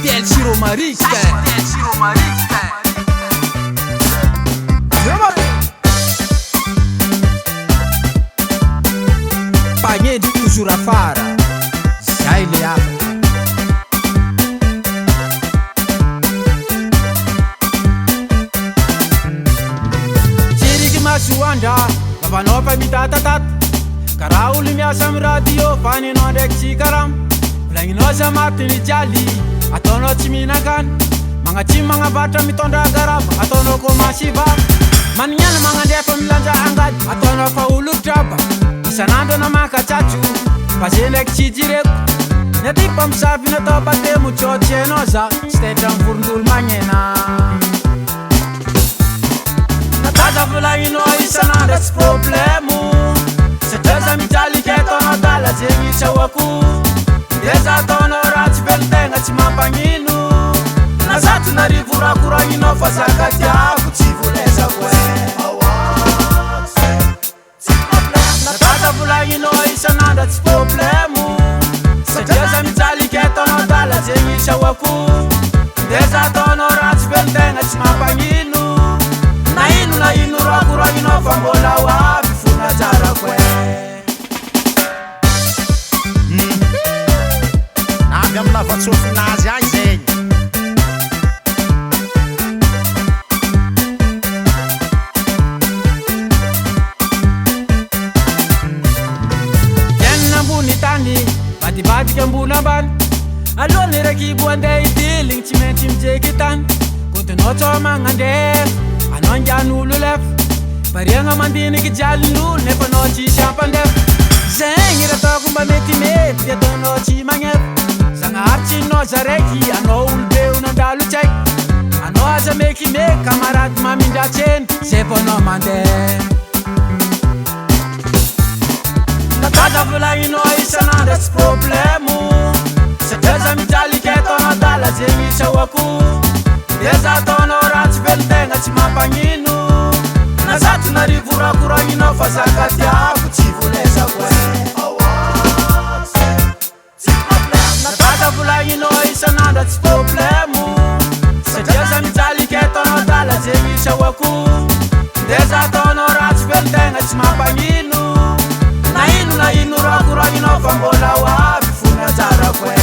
del Ciro Mariste. Pas niente toujours à faire. Sai le apre. Chiriki masuanda, lavanopa mitatatat. Karauli miasa radio, fani no dexi karam. Langino sa matini jali, atono chiminakan. Mga chim mga bata mitonda garab, atono ko masiba. Manyan mga defa milanja angad, atono faulu traba. Sanando na makachachu, paselek chijirek. Neti pamsafi na topate mucho chenoza, stetam furndul manyena. Nataza vula ino isana das problemu. Seteza mitali ketono dala zengi chawaku. Deza tono rati beltenga chimapanginu. Nazatu na rivura kura ino fasakati aku chivuleza kwe. Natata vula ino isana that's problemu. Seteza mitali ketono dala zengi chawaku. Deza tono rati beltenga chimapanginu. Na inu rakura ino fambola wa bifuna jara kwe. Abbiamo lavato sul naso ai segni. Yenna buni tani, bati ke mbuna ban. Alone reki buande dealing chimenti mjekitan. Kutuno choma ngande, anonja nulu lef. Parianga mandini ki jalu ne panochi champandef. Zengira tokumba metime, dia tono chi mangef. Sangarchi no zareki, ano ulbe unandalu check. Ano aza meki me, kamarad maminda chen, sepo no mande. Nataza vula ino isana that's problemu. Seteza mitali ketono dala zengi chawaku. Deza tono rati beltenga chimapanginu. Nazatu na rivura kura ino fasakati aku chivuleza kwe. Natata vula ino isana that's problemu. Seteza mitali ketono dala zengi chawaku. Deza tono rati beltenga chimapanginu. Na inu rakura ino fambola wa bifuna jara kwe.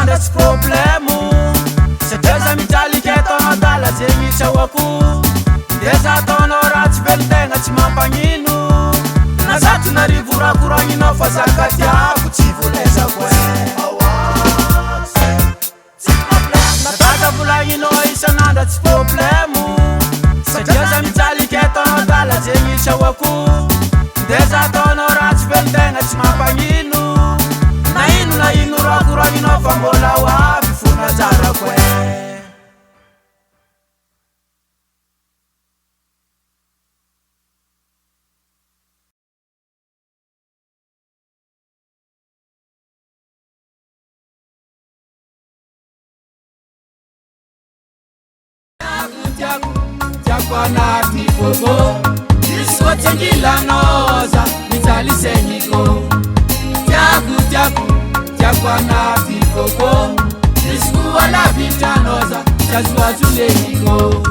That's problemu. Seteza mitali ketono dala zengi chawaku. Deza tono rati beltenga chimapanginu. Nazatu na rivura kura ino fasakati aku chivuleza kwe. Natata vula ino isana that's problemu. Seteza mitali ketono dala zengi chawaku. Deza tono rati beltenga chimapanginu. Na inu rakura ino fambola wa bifuna jara kwe. Jakwana tifogo, isko tengila noza, mitali senyiko. Jakwana tifogo, isku wala vitanoza, jazwa zuleniko.